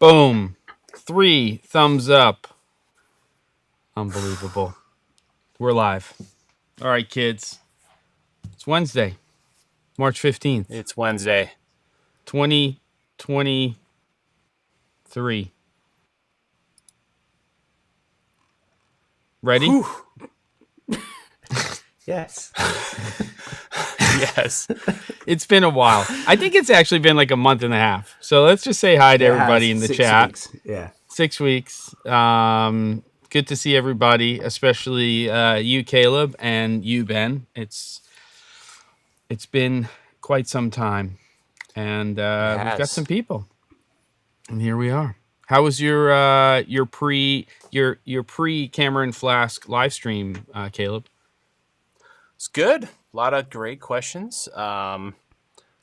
Boom. 3 thumbs up. Unbelievable. We're live. All right, kids. It's Wednesday, March 15th. It's Wednesday. 2023. Ready? Yes. Yes. It's been a while. I think it's actually been like a month and a half. So let's just say hi to everybody in the chat. Weeks. Yeah. 6 weeks. Good to see everybody, especially you, Caleb, and you, Ben. It's been quite some time, and we've got some people, and here we are. How was your pre-Cameron Flask live stream, Caleb? It's good. A lot of great questions.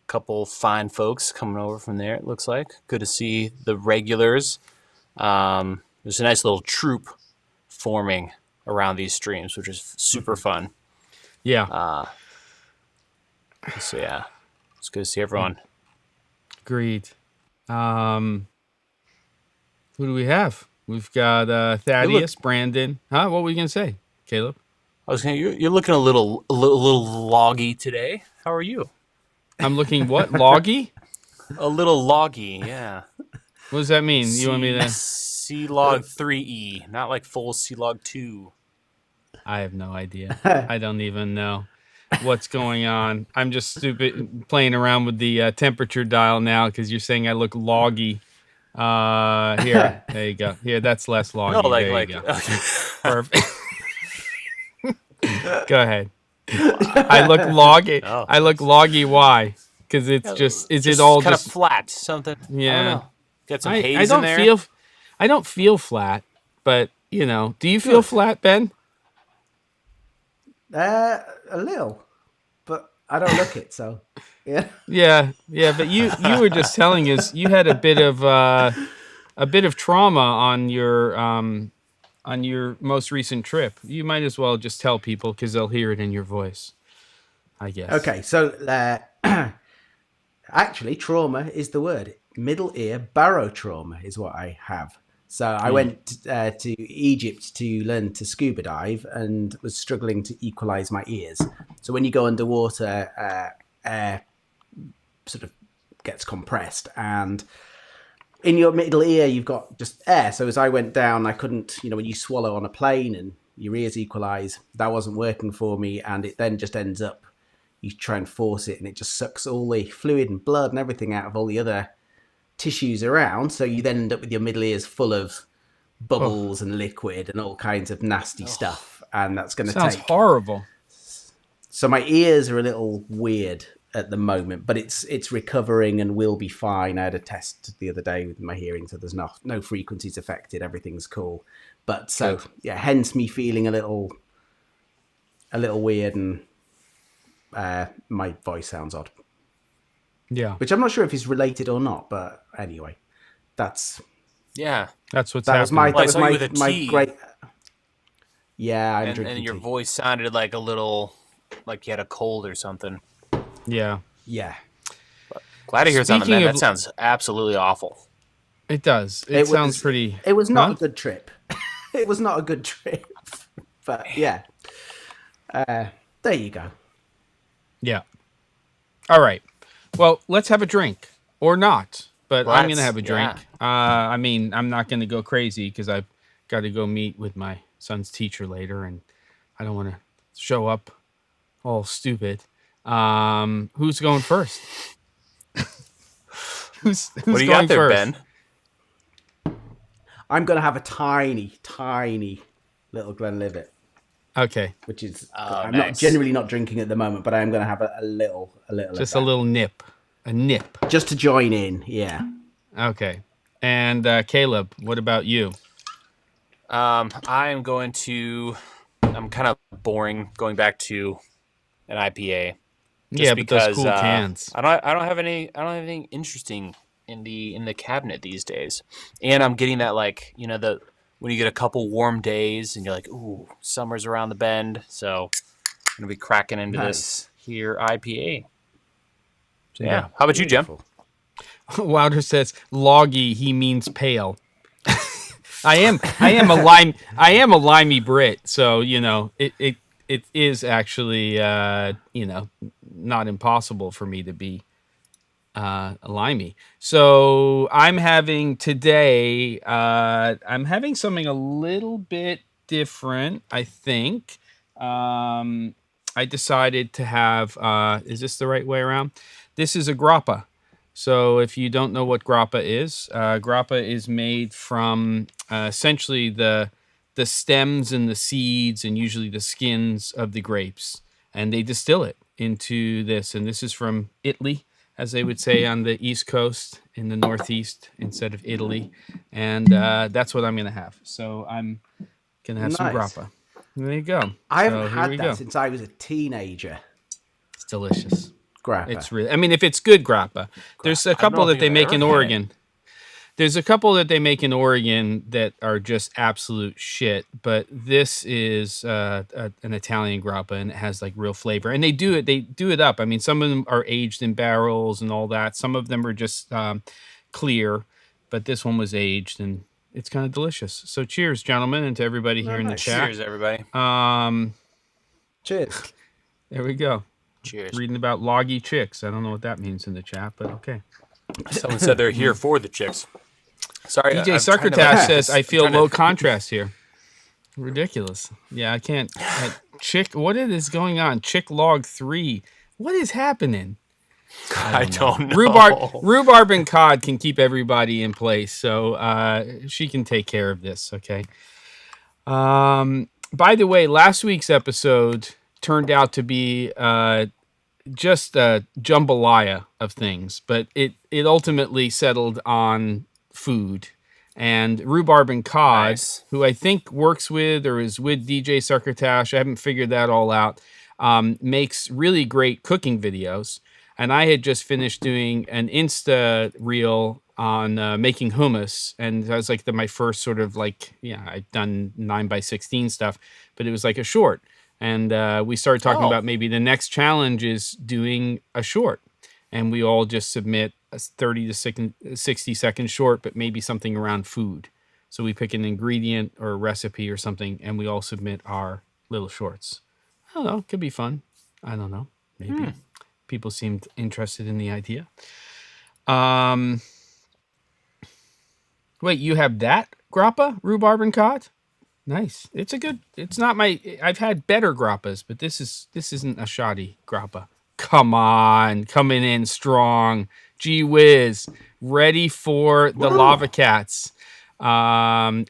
Couple fine folks coming over from there, it looks like. Good to see the regulars. There's a nice little troop forming around these streams, which is super fun. Yeah. So yeah, it's good to see everyone. Agreed. Who do we have? We've got Thaddeus, Brandon. Huh? What were you gonna say, Caleb? You're looking a little loggy today. How are you? I'm looking what? Loggy? A little loggy, yeah. What does that mean? You want me to C-Log 3E, not like full C-Log 2. I have no idea. I don't even know what's going on. I'm just stupid playing around with the temperature dial now because you're saying I look loggy. Here, there you go. Here, that's less loggy. No, there you go. Okay. Perfect. Go ahead. I look loggy. Oh, I look loggy. Why? Because it's just. Is it all kind just of flat? Something. Yeah. I don't know. Got some I haze don't in there. feel. I don't feel flat, but you know. Do you feel flat, Ben? A little, but I don't look it. So yeah. Yeah. But you were just telling us you had a bit of trauma on your most recent trip. You might as well just tell people because they'll hear it in your voice, I guess. Okay, so actually, trauma is the word. Middle ear barotrauma is what I have. So I went to Egypt to learn to scuba dive and was struggling to equalize my ears. So when you go underwater, air sort of gets compressed, and in your middle ear, you've got just air. So as I went down, I couldn't, when you swallow on a plane and your ears equalize, that wasn't working for me. And it then just ends up, you try and force it and it just sucks all the fluid and blood and everything out of all the other tissues around. So you then end up with your middle ears full of bubbles and liquid and all kinds of nasty stuff. And that's going to take... Sounds horrible. So my ears are a little weird at the moment, but it's recovering and will be fine. I had a test the other day with my hearing, so there's no frequencies affected. Everything's cool. But so yeah, hence me feeling a little weird, and my voice sounds odd. Yeah, which I'm not sure if it's related or not, but anyway, that's what's that happening. was my great. Yeah, I'm drinking and your tea. voice sounded like a little like you had a cold or something. Yeah. Glad to hear something, man. Speaking That sounds absolutely awful. It does. It sounds pretty... It was not a good trip. It was not a good trip. But yeah. There you go. Yeah. All right. Well, let's have a drink. Or not. But I'm going to have a drink. Yeah. I mean, I'm not going to go crazy because I've got to go meet with my son's teacher later, and I don't want to show up all stupid. Who's going first? who's what do you going got there, first? Ben? I'm going to have a tiny little Glenlivet. Okay. Which is Oh, I'm nice. not generally not drinking at the moment, but I am going to have a little. Just a little nip. A nip. Just to join in, yeah. Okay. And Caleb, what about you? I'm kind of boring going back to an IPA. Yeah, but those because cool cans. I don't have anything interesting in the cabinet these days. And I'm getting that when you get a couple warm days and you're like, ooh, summer's around the bend. So I'm gonna be cracking into this here IPA. So yeah. How about you, Jim? Wilder says, "Loggy." He means pale. I am a limey Brit, so it is actually not impossible for me to be limey. So I'm having today. I'm having something a little bit different, I think. I decided to have. Is this the right way around? This is a grappa. So if you don't know what grappa is made from essentially the stems and the seeds and usually the skins of the grapes, and they distill it into this. And this is from Italy, as they would say on the East Coast, in the Northeast instead of Italy. And that's what I'm going to have. So I'm going to have some Nice. grappa. There you go. I haven't had that since I was a teenager. It's delicious. Grappa. It's really, I mean, if it's good grappa. There's a couple that they make in Oregon. There's a couple that they make in Oregon that are just absolute shit, but this is an Italian grappa, and it has like real flavor. And they do it up. I mean, some of them are aged in barrels and all that. Some of them are just clear, but this one was aged, and it's kind of delicious. So cheers, gentlemen, and to everybody here in the chat. Cheers, everybody. Cheers. There we go. Cheers. Reading about loggy chicks. I don't know what that means in the chat, but okay. Someone said they're here for the chicks. Sorry, DJ Succotash says, I feel low contrast here. Ridiculous. Yeah, I can't. Chick, what is going on? Chick log 3. What is happening? I don't know. Rhubarb and Cod can keep everybody in place, so she can take care of this, okay? By the way, last week's episode turned out to be just a jambalaya of things, but it ultimately settled on food. And Rhubarb and Cod, nice, who I think works with or is with DJ Succotash, I haven't figured that all out, makes really great cooking videos. And I had just finished doing an Insta reel on making hummus, and that was like my first sort of like, I've done 9x16 stuff, but it was like a short. And we started talking about maybe the next challenge is doing a short, and we all just submit a 30 to 60 second short, but maybe something around food. So we pick an ingredient or a recipe or something, and we all submit our little shorts. I don't know. It could be fun. I don't know. Maybe. People seemed interested in the idea. Wait, you have that grappa, Rhubarb and Cod? Nice. It's not I've had better grappas, but this isn't a shoddy grappa. Come on, coming in strong. Gee whiz. Ready for the lava cats. And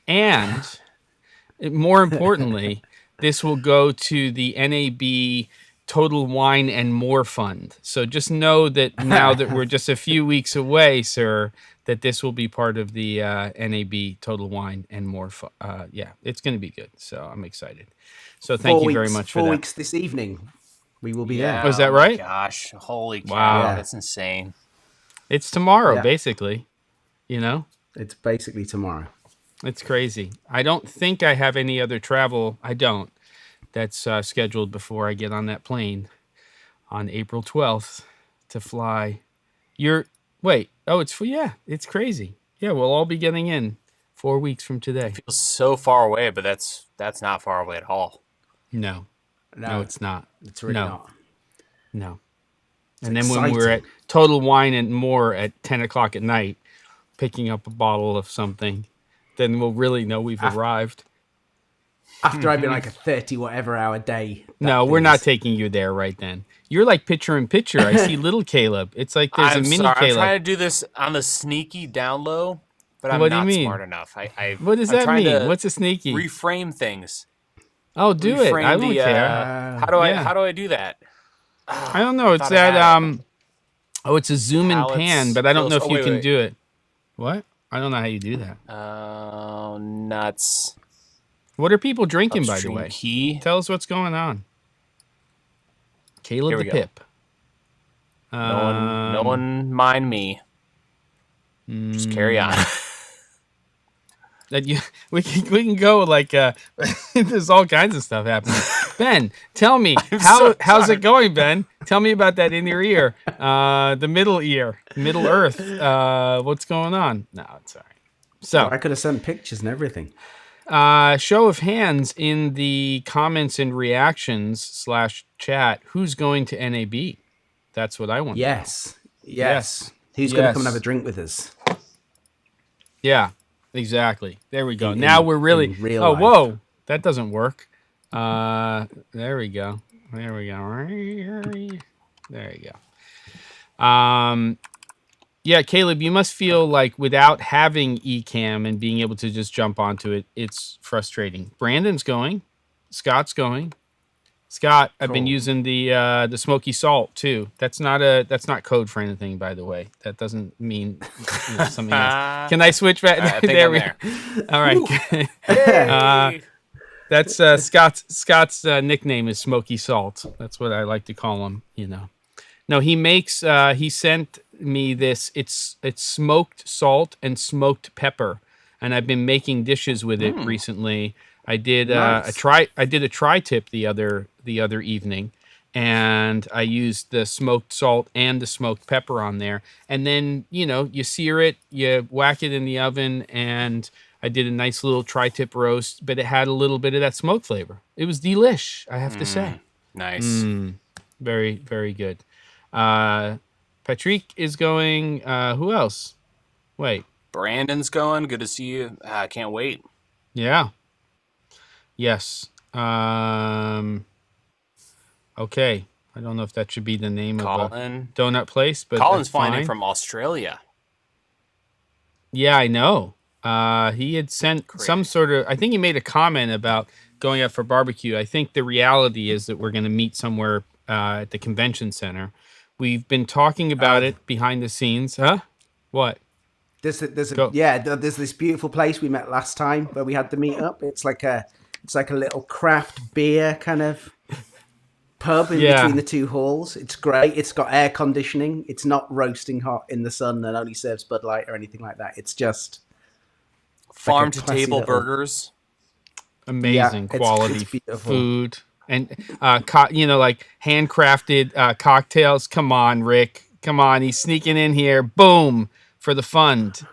more importantly, this will go to the NAB Total Wine and More Fund. So just know that now that we're just a few weeks away, sir, that this will be part of the NAB Total Wine and More Fund. It's going to be good. So I'm excited. So thank you very much for that. 4 weeks this evening. We will be there. Was that right? Gosh, holy cow. Wow. That's insane. It's tomorrow, basically. It's basically tomorrow. It's crazy. I don't think I have any other travel. I don't. That's scheduled before I get on that plane on April 12th to fly. It's crazy. Yeah, we'll all be getting in 4 weeks from today. It feels so far away, but that's not far away at all. No, it's not. It's really not. No. And then when we're at Total Wine and More at 10 o'clock at night, picking up a bottle of something, then we'll really know we've arrived. After I've been like a 30 whatever hour day. No, we're not taking you there right then. You're like picture in picture. I see little Caleb. It's like there's a mini Caleb. I'm trying to do this on the sneaky down low, but I'm not smart enough. What does that mean? What's a sneaky? Reframe things. Oh, do it. I don't care. How do I do that? I don't know. It's that it's a zoom and pan, but I don't know if you can do it. What? I don't know how you do that. Oh, nuts. What are people drinking, by the Upstream way? key. Tell us what's going on. Caleb the Pip. No one mind me. Just carry on. that you we can go like there's all kinds of stuff happening. Ben, tell me how's it going, Ben? Tell me about that in your ear, the middle ear, Middle Earth. What's going on? No, it's all right. So I could have sent pictures and everything. Show of hands in the comments and reactions / chat. Who's going to NAB? That's what I want. Yes. Who's going to come and have a drink with us? Yeah, exactly. There we go. Now we're really. Real Oh, life. whoa, that doesn't work. There we go. There we go. There you go. Yeah, Caleb, you must feel like without having Ecamm and being able to just jump onto it, it's frustrating. Brandon's going. Scott's going. Scott, I've been using the smoky salt too. That's not code for anything, by the way. That doesn't mean something else. Can I switch back? I think I'm there. All right. Hey! That's Scott's nickname is Smoky Salt. That's what I like to call him. No, he makes. He sent me this. It's smoked salt and smoked pepper, and I've been making dishes with it recently. I did Nice. I did a tri-tip the other evening, and I used the smoked salt and the smoked pepper on there. And then you sear it, you whack it in the oven, and I did a nice little tri-tip roast, but it had a little bit of that smoke flavor. It was delish, I have to say. Nice. Very, very good. Patrick is going. Who else? Wait. Brandon's going. Good to see you. I can't wait. Yeah. Yes. Okay. I don't know if that should be the name of a donut place, but Colin's that's fine. flying in from Australia. Yeah, I know. He had sent some sort of. I think he made a comment about going out for barbecue. I think the reality is that we're going to meet somewhere at the convention center. We've been talking about it behind the scenes. Huh? What? There's this beautiful place we met last time where we had the meet up. It's like a little craft beer kind of pub in between the two halls. It's great. It's got air conditioning. It's not roasting hot in the sun and only serves Bud Light or anything like that. It's just farm to table burgers. Amazing quality food and like handcrafted cocktails. Come on, Rick. Come on, he's sneaking in here. Boom for the fund.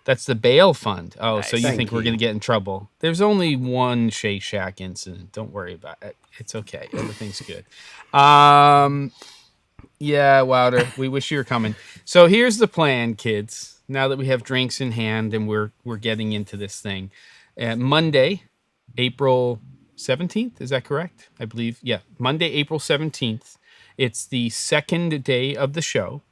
That's the bail fund. Oh, nice. So you think we're going to get in trouble? There's only one Shea Shack incident. Don't worry about it. It's okay. Everything's good. Yeah, Wilder, we wish you were coming. So here's the plan, kids. Now that we have drinks in hand and we're getting into this thing. Monday, April 17th, is that correct? I believe. Yeah, Monday, April 17th. It's the second day of the show.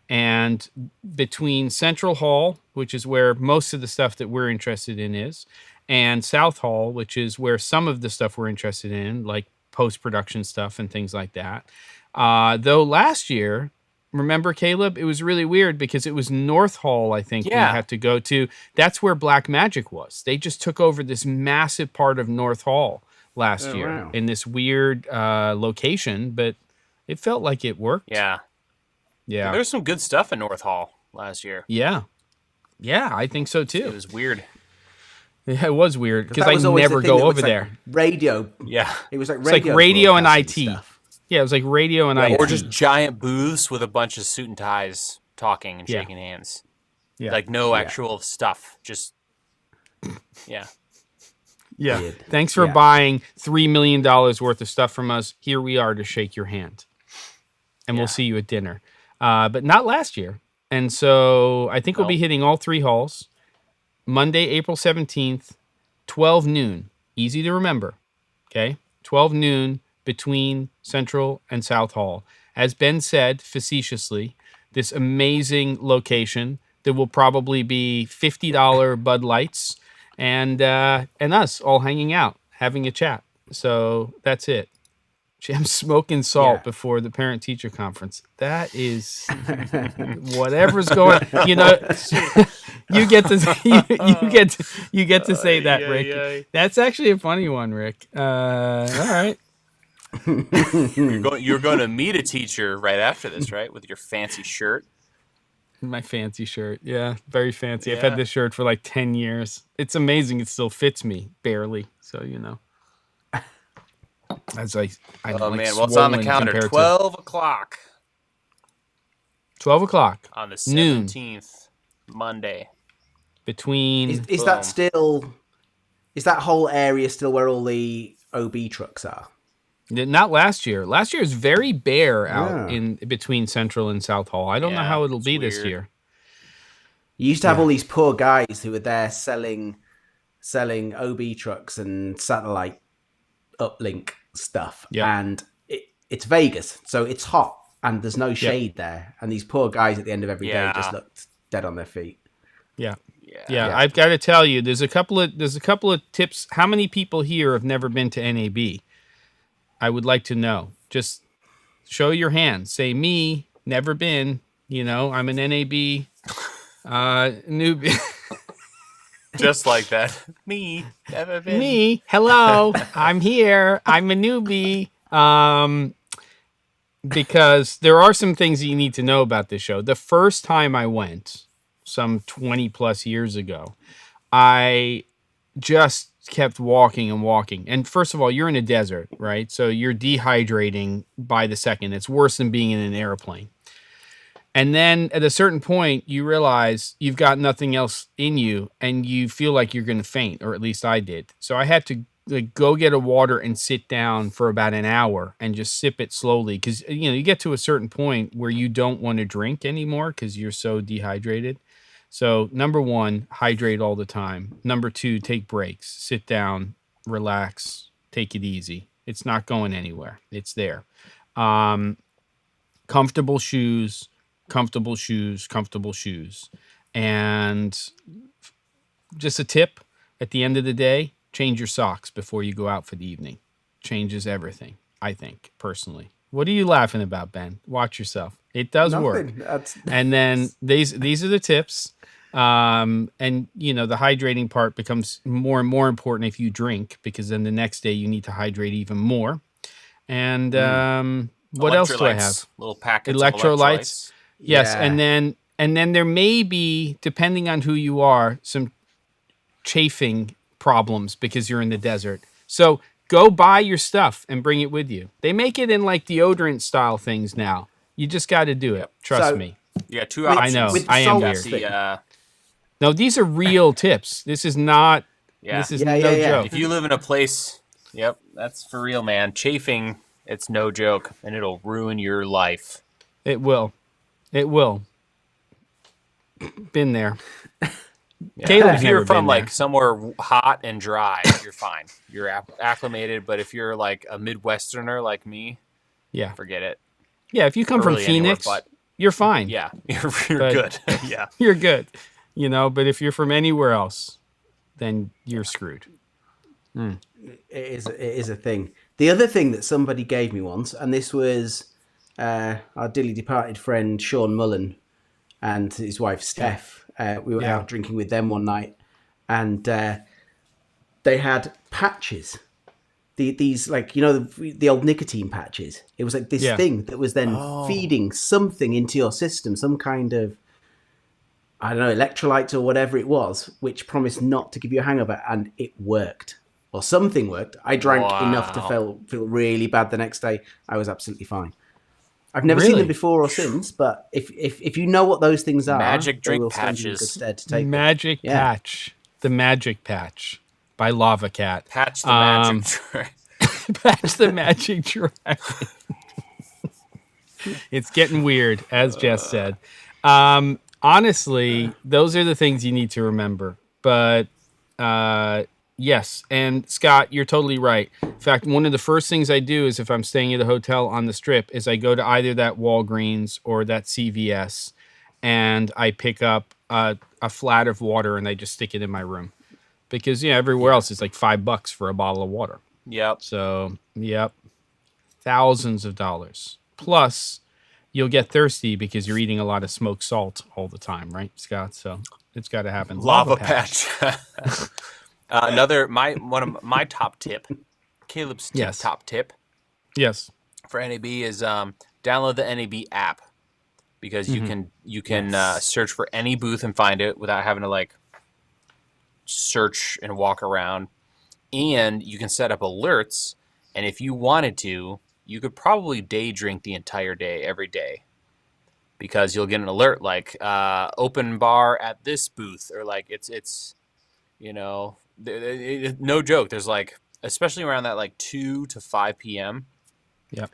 And between Central Hall, which is where most of the stuff that we're interested in is, and South Hall, which is where some of the stuff we're interested in, like post-production stuff and things like that. Though last year, remember, Caleb, it was really weird because it was North Hall, I think, we had to go to. That's where Black Magic was. They just took over this massive part of North Hall last year in this weird location, but it felt like it worked. Yeah. There was some good stuff in North Hall last year. Yeah, I think so too. It was weird. Yeah, it was weird because I never go over there. Radio. Yeah. It was like radio and IT. Stuff. Yeah, it was like radio and IT. Or just giant booths with a bunch of suit and ties talking and shaking hands. Yeah. Like no actual stuff. Just, Yeah. Weird. Thanks for buying $3 million worth of stuff from us. Here we are to shake your hand. And we'll see you at dinner. But not last year. And so I think we'll be hitting all three halls. Monday, April 17th, 12 noon. Easy to remember. Okay? 12 noon between Central and South Hall. As Ben said, facetiously, this amazing location that will probably be $50 Bud Lights and us all hanging out, having a chat. So that's it. I'm smoking salt before the parent-teacher conference. That is whatever's going. You get to say that, Rick. That's actually a funny one, Rick. All right. You're going to meet a teacher right after this, right? With your fancy shirt. My fancy shirt. Yeah, very fancy. I've Yeah. had this shirt for like 10 years. It's amazing. It still fits me barely. So, as I'm Oh like man, well, it's on the swollen calendar. compared to 12 o'clock 12 o'clock, on the noon, 17th, Monday. between. Is that Boom. still? Is that whole area still where all the OB trucks are? Not last year. Last year was very bare out Yeah. in between Central and South Hall. I don't know Yeah, how it'll it's be this weird. year. You used to have Yeah. all these poor guys who were there selling OB trucks and satellite uplink stuff. Yeah. And it's Vegas, so it's hot and there's no shade there. And these poor guys at the end of every day just looked dead on their feet. Yeah. Yeah. Yeah, I've got to tell you, there's a couple of tips. How many people here have never been to NAB? I would like to know. Just show your hand. Say me, never been. I'm an NAB newbie. Just like that. Me, never been. Me, hello, I'm here. I'm a newbie. Because there are some things you need to know about this show. The first time I went, some 20 plus years ago, I just kept walking and walking. And first of all, you're in a desert, right? So you're dehydrating by the second. It's worse than being in an airplane. And then at a certain point, you realize you've got nothing else in you and you feel like you're going to faint, or at least I did. So I had to go get a water and sit down for about an hour and just sip it slowly. Because, you get to a certain point where you don't want to drink anymore because you're so dehydrated. So number one, hydrate all the time. Number two, take breaks, sit down, relax, take it easy. It's not going anywhere. It's there. Comfortable shoes. And just a tip, at the end of the day, change your socks before you go out for the evening. Changes everything, I think, personally. What are you laughing about, Ben? Watch yourself. It does work. And then these are the tips. And the hydrating part becomes more and more important if you drink, because then the next day you need to hydrate even more. And what else do I have? Little packets Electrolytes. of electrolytes. Yes, Yeah. and then there may be, depending on who you are, some chafing problems because you're in the desert. So go buy your stuff and bring it with you. They make it in like deodorant style things now. You just got to do it. Trust me. You got two With- options. I know. with the I am salts weird. thing. No, these are real tips. This is not. Yeah. This is Yeah, no yeah. joke. If you live in a place, yep, that's for real, man. Chafing, it's no joke, and it'll ruin your life. It will. It will. Been there. Yeah. Caleb's If you're never from been like there. somewhere hot and dry, you're fine. You're acclimated. But if you're like a Midwesterner like me, Yeah. forget it. Yeah, if you come from Really anywhere Phoenix, but- you're fine. Yeah, you're But- good. Yeah. You're good. But if you're from anywhere else, then you're screwed. It is a thing. The other thing that somebody gave me once, and this was our dearly departed friend Sean Mullen and his wife Steph. We were Yeah. out drinking with them one night, and they had patches. These like the old nicotine patches. It was like this Yeah. thing that was then feeding something into your system, some kind of, I don't know, electrolytes or whatever it was, which promised not to give you a hangover, and it worked. Or something worked. I drank enough to feel really bad the next day. I was absolutely fine. I've never seen Really? them before or since, but if you know what those things are, Magic they drink will stand you in patches. good stead to take them. Magic Yeah. Patch. The Magic Patch by Lava Cat. Patch the magic trick. Patch the Magic Dragon. It's getting weird, as Jess said. Honestly, those are the things you need to remember. But yes, and Scott, you're totally right. In fact, one of the first things I do is if I'm staying at a hotel on the Strip is I go to either that Walgreens or that CVS, and I pick up a flat of water and I just stick it in my room. Because everywhere else it's like $5 for a bottle of water. Yep. So, yep. Thousands of dollars. Plus, you'll get thirsty because you're eating a lot of smoked salt all the time, right, Scott? So, it's got to happen. Lava patch. One of my top tip, Caleb's Yes. top tip Yes. for NAB is download the NAB app. because you can search for any booth and find it without having to like search and walk around. And you can set up alerts, and if you wanted to, you could probably day drink the entire day every day, because you'll get an alert like open bar at this booth, or like it's you know, no joke, there's like, especially around that like 2 to 5 p.m. Yep.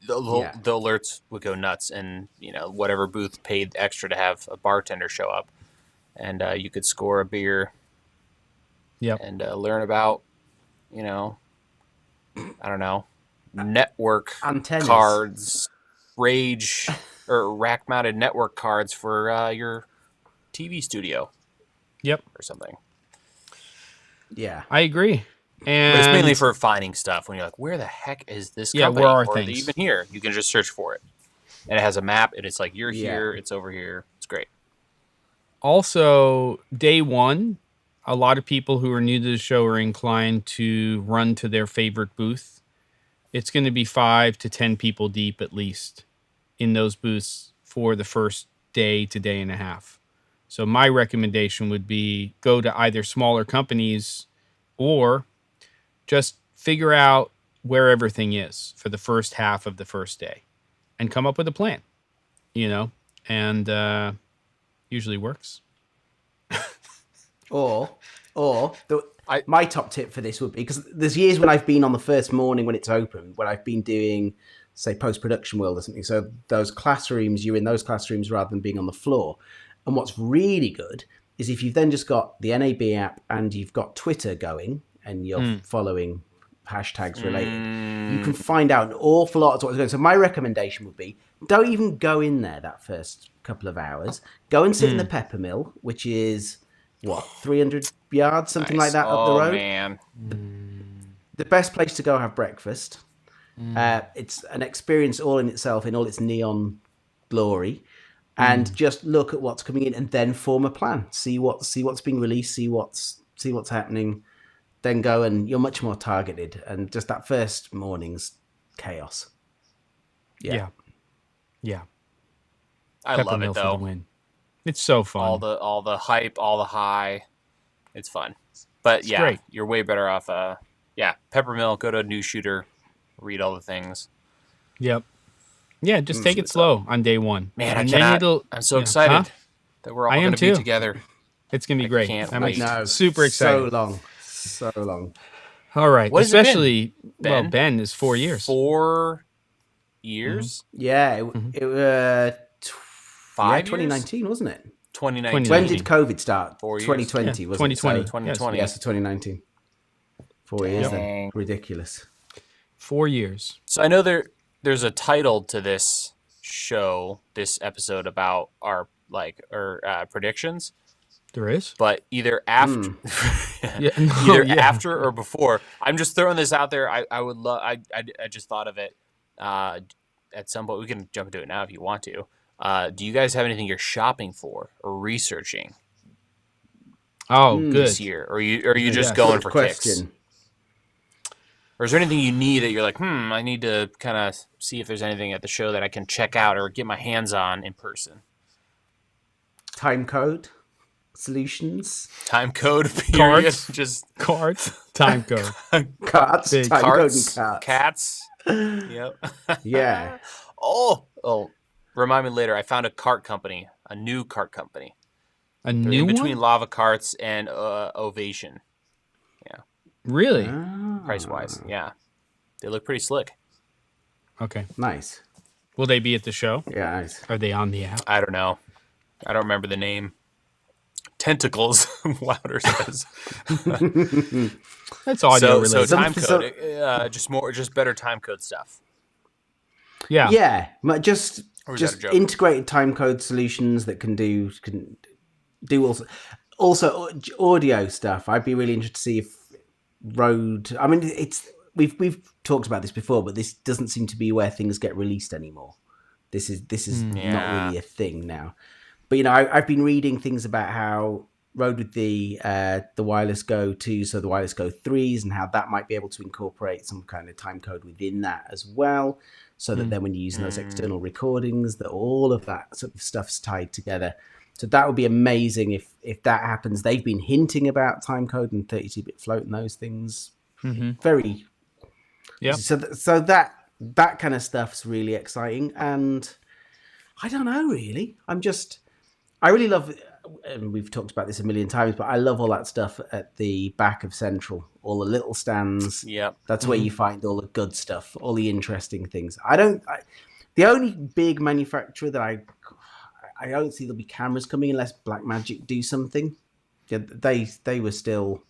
The alerts would go nuts, and you know, whatever booth paid extra to have a bartender show up, and you could score a beer. Yep. And learn about, you know, I don't know, network Antennas. cards, rage or rack mounted network cards for your TV studio. Yep. Or something. Yeah. I agree. And But it's mainly for finding stuff when you're like, where the heck is this company? where are or things? even here? You can just search for it. And it has a map, and it's like, you're Yeah. here, it's over here. It's great. Also, day one, a lot of people who are new to the show are inclined to run to their favorite booth. It's going to be 5 to 10 people deep at least in those booths for the first day to day and a half. So my recommendation would be go to either smaller companies or just figure out where everything is for the first half of the first day and come up with a plan, you know, and usually works. My top tip for this would be, because there's years when I've been on the first morning when it's open, when I've been doing, say, post-production world or something. So those classrooms, you're in those classrooms rather than being on the floor. And what's really good is if you've then just got the NAB app and you've got Twitter going and you're following hashtags related, you can find out an awful lot of what's going on. So my recommendation would be, don't even go in there that first couple of hours. Go and sit in the Pepper Mill, which is, 300 yards, something like that up the road. Man. The best place to go have breakfast. It's an experience all in itself, in all its neon glory. And just look at what's coming in and then form a plan. See what's being released, see what's happening. Then go, and you're much more targeted. And just that first morning's chaos. Yeah. I love it, For the though. win. It's so fun. All the hype, all the high. It's fun. But It's great. You're way better off. Peppermill, go to a new shooter, read all the things. Yep. Yeah, just take it slow on day one. Man, and I cannot. I'm so excited that we're all going to be together. It's going to be great. Can't I'm wait. super excited. So long. All right. What has it been, Especially, Ben? Ben is 4 years. 4 years? Yeah, it 5 2019, wasn't it? 2019. When did COVID start? 4 years. 2020, Yeah, wasn't 2020. it? So, 2020. yes, 2019. 4 years then. Dang. Ridiculous. 4 years. So I know there's a title to this show, this episode, about our predictions, There is? but either after, after or before. I'm just throwing this out there. I would love. I just thought of it at some point. We can jump into it now if you want to. Do you guys have anything you're shopping for or researching Oh, good. this year, or are you just Yes. going for Good kicks? question. Or is there anything you need that you're like, I need to kind of see if there's anything at the show that I can check out or get my hands on in person? Time code solutions. Time code, period. Cards. Just Cards. Time code. Cards. Big Time carts, code and cards. cats. Yep. Yeah. Oh, remind me later. I found a new cart company. A They're new in between one? Lava Carts and Ovation, Really? price-wise. Yeah. They look pretty slick. Okay. Nice. Will they be at the show? Yeah, nice. Are they on the app? I don't know. I don't remember the name. Tentacles, Louder says. That's audio So related. time code, just better time code stuff. yeah. Yeah, but just Or is that a just joke? integrated time code solutions that can do also audio stuff. I'd be really interested to see if Rode. I mean, we've talked about this before, but this doesn't seem to be where things get released anymore. This is not Yeah. really a thing now. But I've been reading things about how rode with the Wireless Go 2s, so the Wireless Go 3s, and how that might be able to incorporate some kind of time code within that as well, so that then when you're using those external recordings, that all of that sort of stuff's tied together. So that would be amazing if that happens. They've been hinting about time code and 32-bit float and those things. Very. Yeah. So that kind of stuff's really exciting, and I don't know, really. I really love, and we've talked about this a million times, but I love all that stuff at the back of Central, all the little stands. Yeah. That's where you find all the good stuff, all the interesting things. The only big manufacturer that I don't see there'll be cameras coming unless Blackmagic do something. Yeah, they were still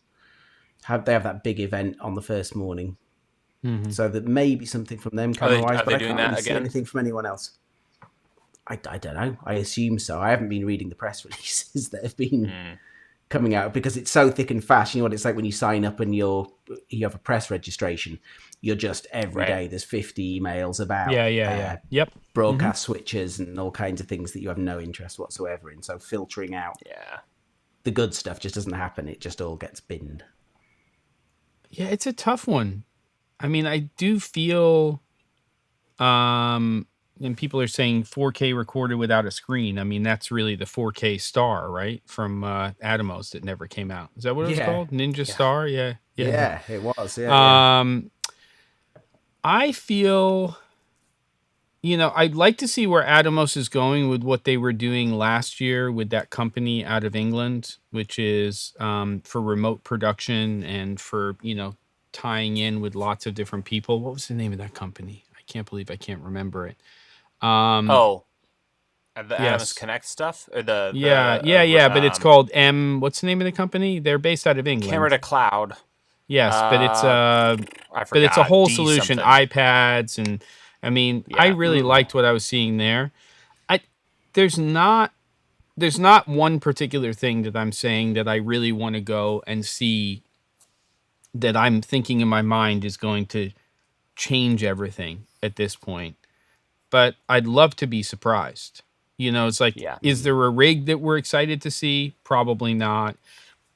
have that big event on the first morning, so that maybe something from them camera wise. But I can't really see anything from anyone else. I don't know. I assume so. I haven't been reading the press releases that have been coming out because it's so thick and fast. You know what it's like when you sign up and you have a press registration. You're just every day there's 50 emails about broadcast switches and all kinds of things that you have no interest whatsoever in. So filtering out the good stuff just doesn't happen. It just all gets binned. Yeah, it's a tough one. I mean, I do feel and people are saying 4K recorded without a screen. I mean, that's really the 4K Star, right? From Atomos that never came out. Is that what it was called? Ninja Star? Yeah, it was. Yeah. I feel, I'd like to see where Atomos is going with what they were doing last year with that company out of England, which is for remote production and for, tying in with lots of different people. What was the name of that company? I can't believe I can't remember it. The Atomos Connect stuff? Or but it's called what's the name of the company? They're based out of England. Camera to Cloud. Yes, but it's I forgot. but it's a whole D solution, something. iPads, and I mean, I really liked what I was seeing there. There's not one particular thing that I'm saying that I really want to go and see that I'm thinking in my mind is going to change everything at this point. But I'd love to be surprised. It's like, is there a rig that we're excited to see? Probably not.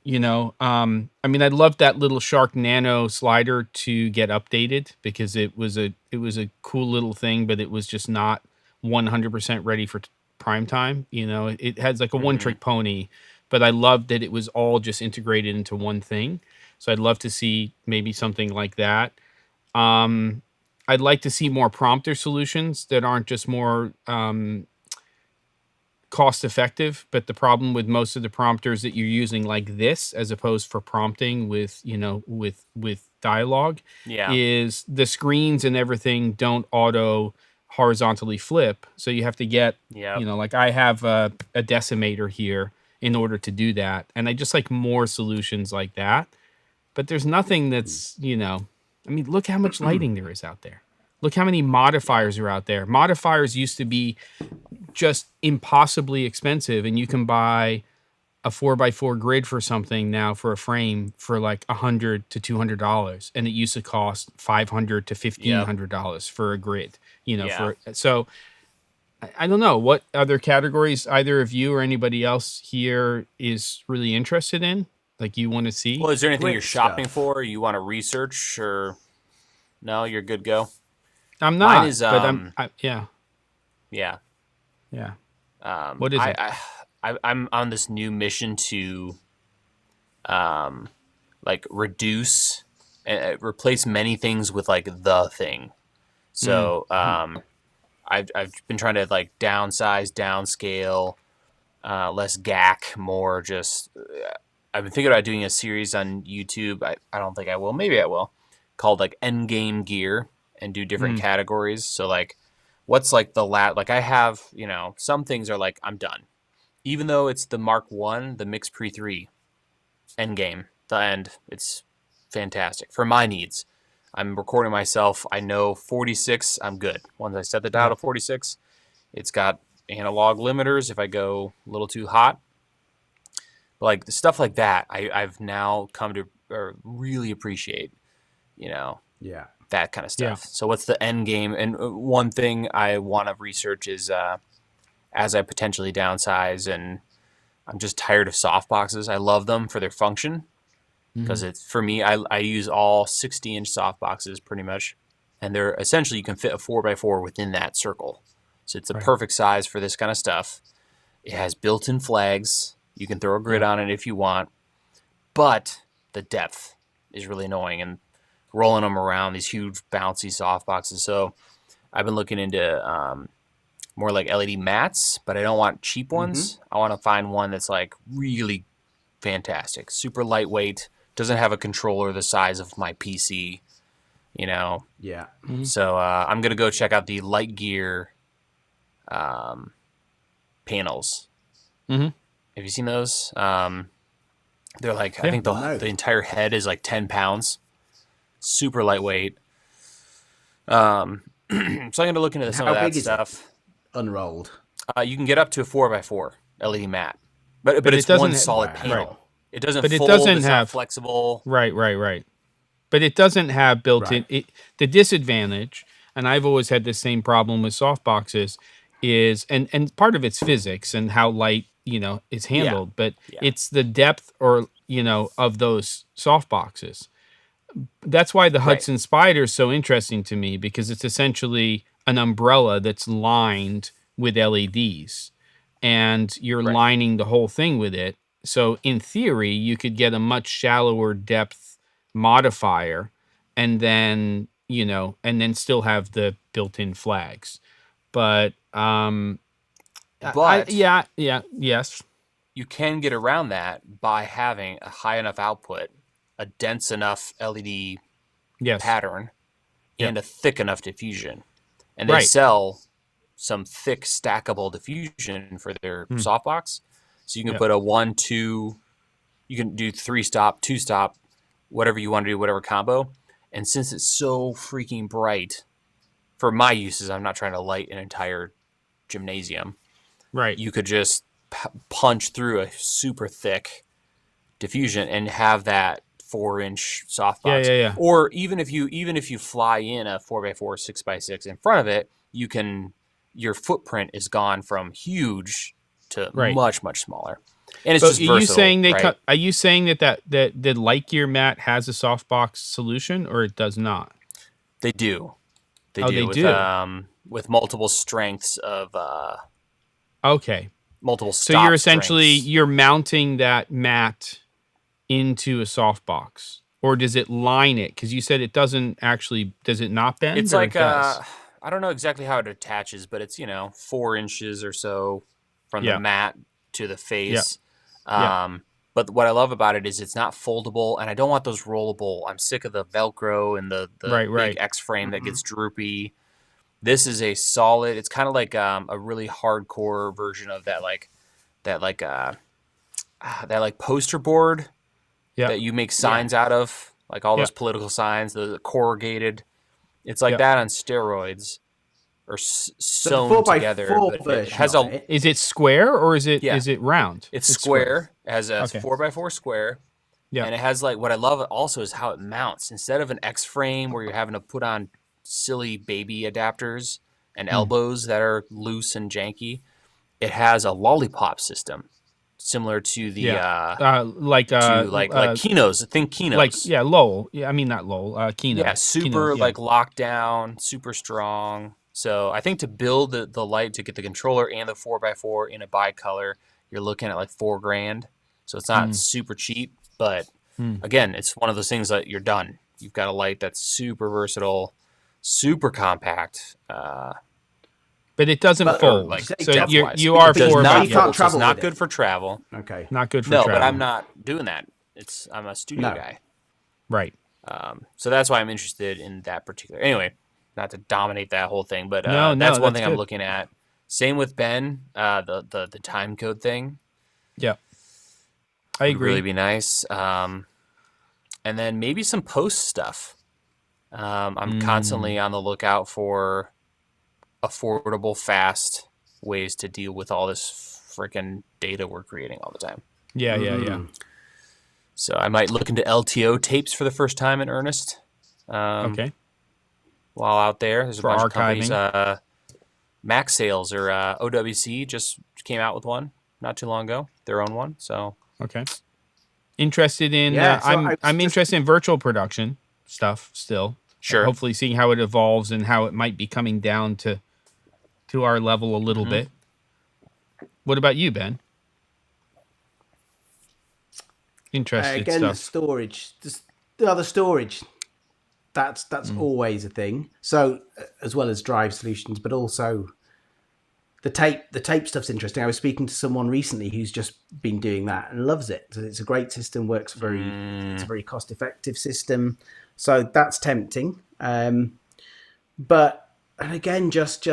I mean, I'd love that little Shark Nano slider to get updated because it was a cool little thing, but it was just not 100% ready for prime time. It has like a one-trick pony, but I loved that it was all just integrated into one thing. So I'd love to see maybe something like that. I'd like to see more prompter solutions that aren't just more cost effective, but the problem with most of the prompters that you're using like this, as opposed for prompting with, with dialogue, is the screens and everything don't auto horizontally flip. So you have to get, like I have a decimator here in order to do that. And I just like more solutions like that. But there's nothing that's, I mean, look how much lighting there is out there. Look how many modifiers are out there. Modifiers used to be just impossibly expensive, and you can buy a 4x4 grid for something now for a frame for like $100 to $200, and it used to cost $500 to $1,500 for a grid. So I don't know what other categories either of you or anybody else here is really interested in. Like you want to see? Well, is there anything you're shopping for? You want to research, or no? You're good. Go. I'm not. Mine is, but yeah. What is it? I'm on this new mission to, like reduce and replace many things with like the thing. So I've been trying to like downsize, downscale, less gack, more just. I've been thinking about doing a series on YouTube. I don't think I will. Maybe I will. Called like Endgame Gear, and do different categories. So like, what's like the like I have, some things are like I'm done, even though it's the Mark 1, the Mix Pre 3, Endgame, the end. It's fantastic for my needs. I'm recording myself. I know 46. I'm good. Once I set the dial to 46, it's got analog limiters if I go a little too hot. Like the stuff like that, I've now come to really appreciate, that kind of stuff. Yeah. So what's the end game? And one thing I want to research is as I potentially downsize, and I'm just tired of softboxes. I love them for their function because it's for me. I use all 60-inch softboxes pretty much, and they're essentially you can fit a 4x4 within that circle, so it's a perfect size for this kind of stuff. It has built-in flags. You can throw a grid on it if you want, but the depth is really annoying and rolling them around these huge bouncy softboxes. So I've been looking into more like LED mats, but I don't want cheap ones. I want to find one that's like really fantastic, super lightweight, doesn't have a controller the size of my PC, you know. Yeah. So I'm gonna go check out the Light Gear panels. Have you seen those? They're like, I think the entire head is like 10 pounds, super lightweight. So I'm going to look into some of that stuff. Unrolled. You can get up to a 4x4 LED mat, but it's one solid panel. Right. It doesn't fold, it's not flexible. Right. But it doesn't have built-in. The disadvantage, and I've always had the same problem with softboxes, is, and part of it's physics and how light, is handled, but it's the depth of those softboxes. That's why the Hudson Spider is so interesting to me, because it's essentially an umbrella that's lined with LEDs, and you're lining the whole thing with it. So in theory, you could get a much shallower depth modifier, and then still have the built-in flags. But yes, you can get around that by having a high enough output, a dense enough LED pattern, and a thick enough diffusion. And they sell some thick stackable diffusion for their softbox. So you can put a 1, 2, you can do 3-stop, 2-stop, whatever you want to do, whatever combo. And since it's so freaking bright, for my uses, I'm not trying to light an entire gymnasium. Right. You could just punch through a super thick diffusion and have that 4-inch softbox. Yeah. Or even if you fly in a 4x4, 6x6 in front of it, your footprint is gone from huge to much, much smaller. And it's just versatile. Are you saying that the Light Gear mat has a softbox solution, or it does not? They do. They do. With multiple strengths of multiple stop So you're essentially strengths. You're mounting that mat into a softbox, or does it line it? Because you said it doesn't actually. Does it not bend? It's like I don't know exactly how it attaches, but it's 4 inches or so from the mat to the face. But what I love about it is it's not foldable, and I don't want those rollable. I'm sick of the Velcro and the big X frame that gets droopy. This is a solid. It's kind of like a really hardcore version of that poster board that you make signs out of, like all those political signs, the corrugated. It's like that on steroids, or sewn together. But it has Is it square or is it round? It's square. It has a 4x4 square. Yeah. And it has what I love also is how it mounts. Instead of an X frame where you're having to put on silly baby adapters and elbows that are loose and janky, it has a lollipop system similar to the Kinos. Think Kinos. Lowell. Yeah, I mean not Lowell. Kino. Yeah, super Kino, locked down, super strong. So I think to build the light, to get the controller and the 4x4 in a bicolor, you're looking at like $4,000. So it's not super cheap, but again, it's one of those things that you're done. You've got a light that's super versatile, super compact. But it doesn't fold. So you are for not it's not good for travel. Okay. Not good for travel. No, but I'm not doing that. I'm a studio guy. Right. So that's why I'm interested in that particular. Anyway, not to dominate that whole thing, but that's one thing I'm looking at. Same with Ben, the time code thing. Yeah. I agree. Would really be nice. And then maybe some post stuff. I'm constantly on the lookout for affordable, fast ways to deal with all this freaking data we're creating all the time. Yeah. So I might look into LTO tapes for the first time in earnest. Okay. While out there, there's a bunch of companies. Max Sales or OWC just came out with one. not too long ago, their own one. So Okay. Interested in? Yeah, so I'm interested in virtual production stuff still. sure. Hopefully, seeing how it evolves and how it might be coming down to our level a little bit. What about you, Ben? Interested again, stuff. the storage, the storage. That's always a thing. So as well as drive solutions, but also the tape stuff's interesting. I was speaking to someone recently who's just been doing that and loves it. So it's a great system, works it's a very cost effective system. So that's tempting. But and again, just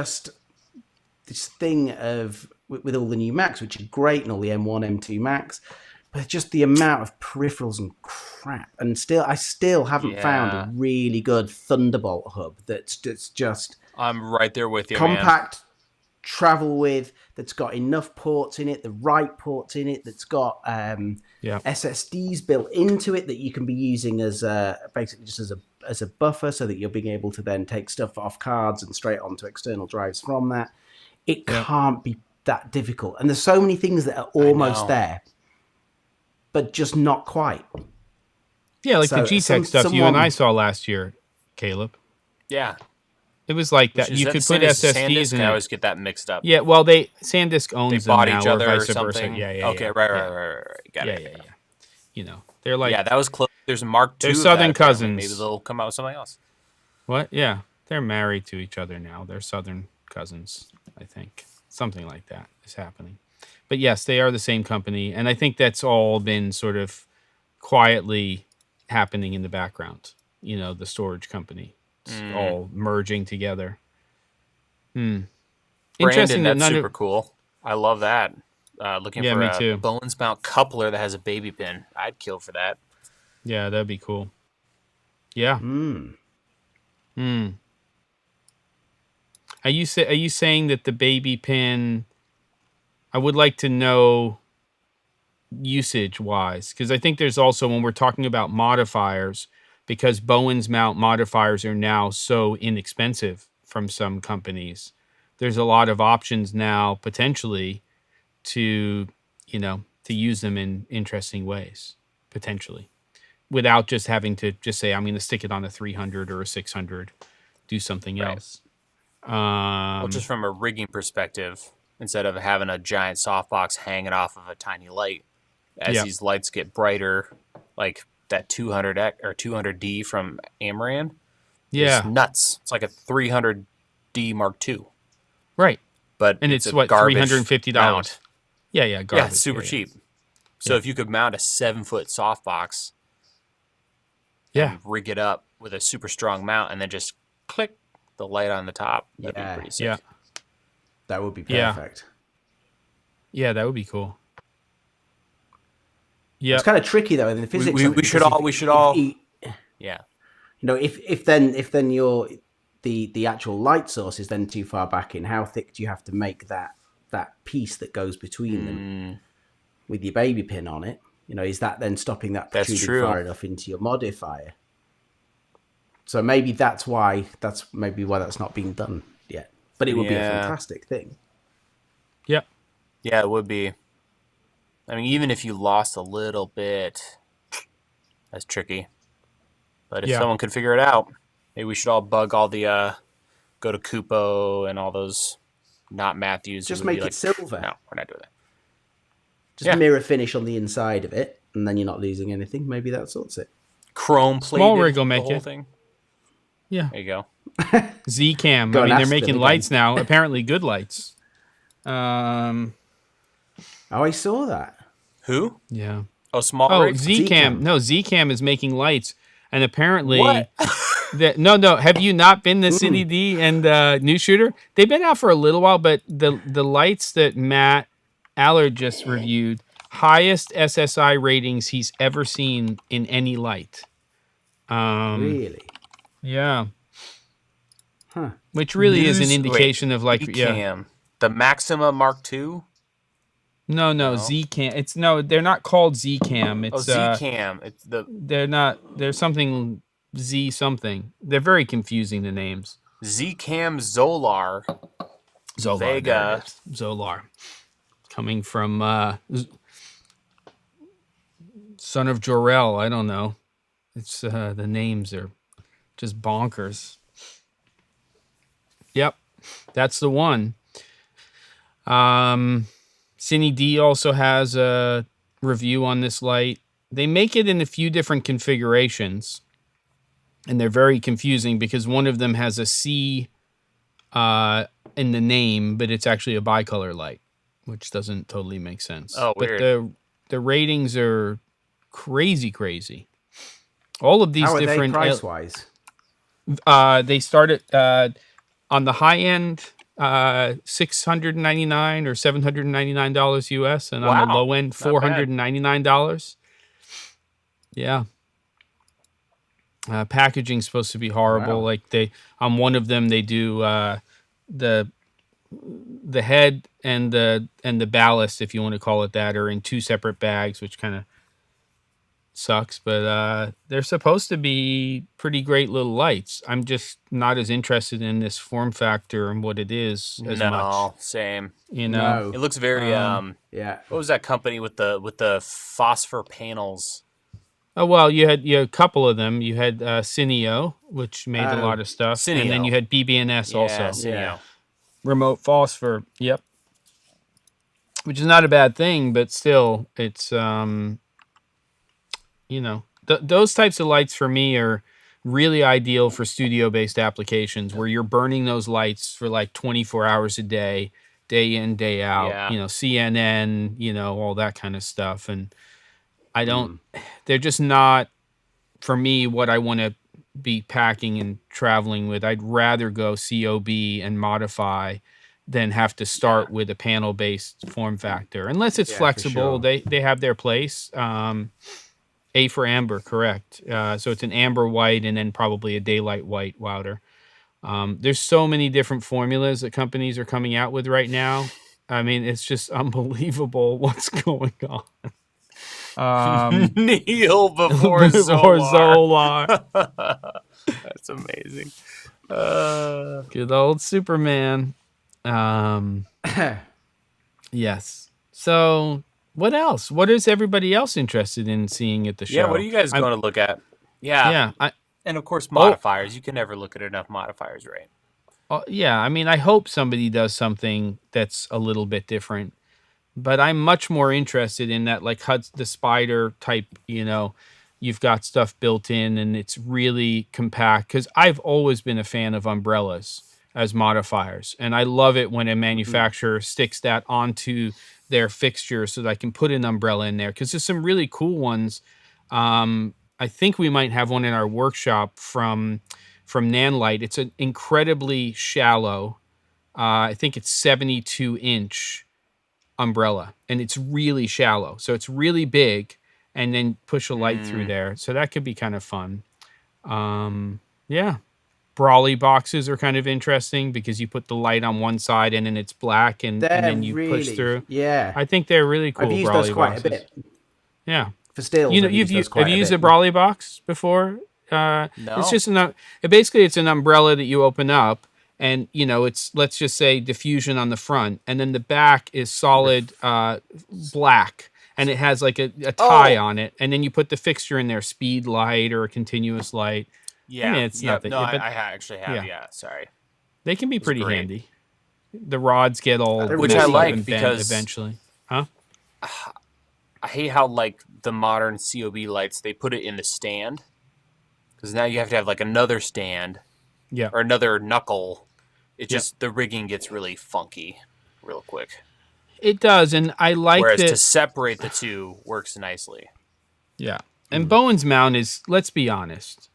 this thing of with all the new Macs, which are great, and all the M1, M2 Macs, but just the amount of peripherals and crap. And I still haven't found a really good Thunderbolt hub that's just I'm right there with you, compact, travel with, that's got enough ports in it, the right ports in it, that's got SSDs built into it that you can be using as basically just as a buffer, so that you're being able to then take stuff off cards and straight onto external drives from that. It can't be that difficult. And there's so many things that are almost there, but just not quite. Yeah, like the G-Tech stuff you and I saw last year, Caleb. Yeah. It was like that. You could put SSDs in it. I always get that mixed up. Yeah, well, SanDisk owns them now, each other or vice or versa. something. Yeah. Okay, right. Got it. Yeah. You know, they're like... Yeah, that was close. There's a Mark II. They're southern cousins. Maybe they'll come out with something else. What? Yeah, they're married to each other now. They're southern cousins, I think. Something like that is happening. But yes, they are the same company, and I think that's all been sort of quietly happening in the background. You know, the storage company. It's all merging together. Interesting. That's super cool. I love that. Looking for me a too. Bones mount coupler that has a baby pin. I'd kill for that. Yeah, that'd be cool. Yeah. Are you saying that the baby pin? I would like to know usage wise, because I think there's also, when we're talking about modifiers, because Bowen's mount modifiers are now so inexpensive from some companies, there's a lot of options now potentially to use them in interesting ways, potentially, without just having to just say, I'm going to stick it on a 300 or a 600, do something else. Well, just from a rigging perspective, instead of having a giant softbox hanging off of a tiny light, as these lights get brighter, like that 200X or 200D from Amaran, is nuts. It's like a 300D Mark II. Right. But it's what, $350? Mount. Yeah, garbage. Yeah, it's super cheap. So if you could mount a 7-foot softbox, and rig it up with a super strong mount, and then just click the light on the top, that'd be pretty sick. Yeah, that would be perfect. Yeah, that would be cool. Yeah, it's kind of tricky though in the physics. We should all. Yeah. You know, if then your the actual light source is then too far back in, how thick do you have to make that piece that goes between them with your baby pin on it? You know, is that then stopping that protruding far enough into your modifier? So maybe that's why that's not being done yet. But it would be a fantastic thing. Yeah. Yeah, it would be. I mean, even if you lost a little bit, that's tricky. But if someone could figure it out, maybe we should all bug all the go to Kupo and all those not Matthews. Just make it silver. No, we're not doing that. Just mirror finish on the inside of it, and then you're not losing anything. Maybe that sorts it. Chrome plated. Small rig will make it. Thing. Yeah. There you go. Zcam. I mean, they're making lights now. Apparently, good lights. Oh, I saw that. Who? Yeah. Oh, small rig? Zcam. No, Zcam is making lights, and apparently, no. Have you not been to City D and New Shooter? They've been out for a little while, but the lights that Matt Allard just reviewed, highest SSI ratings he's ever seen in any light. Really? Yeah. Huh. Which really is an indication of like Zcam. The Maxima Mark II? No, Zcam. They're not called Zcam. It's Zcam. It's they're not. There's something Z something. They're very confusing, the names. Zcam Zolar. Vega. Zolar. coming from son of Jor-El. I don't know. It's the names are just bonkers. Yep, that's the one. Cine D also has a review on this light. They make it in a few different configurations, and they're very confusing because one of them has a C in the name, but it's actually a bicolor light, which doesn't totally make sense. Oh, weird. But the ratings are crazy. All of these How are different they price-wise? they start at on the high end $699 or $799 US, and on the Wow, low end not bad. $499. Yeah. Packaging's supposed to be horrible. Wow. Like on one of them they do the head and the ballast, if you want to call it that, are in two separate bags, which kind of sucks, but they're supposed to be pretty great little lights. I'm just not as interested in this form factor and what it is as much. No, same. You know, No. It looks very Yeah. What was that company with the phosphor panels? oh well, you had a couple of them. You had Cineo, which made a lot of stuff, and then Cineo. you had BB&S also. Yeah, Cineo. Remote phosphor. Yep. Which is not a bad thing, but still, it's you know, those types of lights for me are really ideal for studio-based applications where you're burning those lights for like 24 hours a day in, day out. Yeah. You know, CNN, you know, all that kind of stuff. And I don't, they're just not, for me, what I want to be packing and traveling with. I'd rather go COB and modify than have to start with a panel-based form factor. Unless it's Yeah, for flexible, sure. they have their place. A for amber, correct. So it's an amber white and then probably a daylight white Wouter. There's so many different formulas that companies are coming out with right now. I mean, it's just unbelievable what's going on. Neil before Or Zolar. Zolar. That's amazing. Good old Superman. Yes. So what else? What is everybody else interested in seeing at the show? Yeah, what are you guys going to look at? Yeah. Yeah. And of course, modifiers. You can never look at enough modifiers, right? Yeah. I mean, I hope somebody does something that's a little bit different, but I'm much more interested in that, like the Spider type, you know, you've got stuff built in and it's really compact, because I've always been a fan of umbrellas as modifiers. And I love it when a manufacturer sticks that onto their fixture so that I can put an umbrella in there, because there's some really cool ones. I think we might have one in our workshop from Nanlite. It's an incredibly shallow, I think it's 72-inch umbrella, and it's really shallow. So it's really big, and then push a light through there. So that could be kind of fun. Yeah. Brawly boxes are kind of interesting because you put the light on one side and then it's black, and then you push through. Yeah. I think they're really cool. I've used Brawly those quite boxes. a bit. Yeah. For stills, You know, I've have you used a bit. Brawly box before? No. It's just basically it's an umbrella that you open up, and you know, it's, let's just say, diffusion on the front, and then the back is solid black, and it has like a tie on it, and then you put the fixture in there, speed light or a continuous light. Yeah. I mean, it's nothing. No, but I actually have. Yeah. Sorry. they can be pretty great. handy. The rods get all Which messed I up like and bent because- eventually. Huh? I hate how, like, the modern COB lights, they put it in the stand, because now you have to have like another stand, Yeah. or another knuckle. It just, the rigging gets really funky real quick. It does, and I like Whereas that. to separate the two works nicely. Yeah. And Bowen's mount is, let's be honest,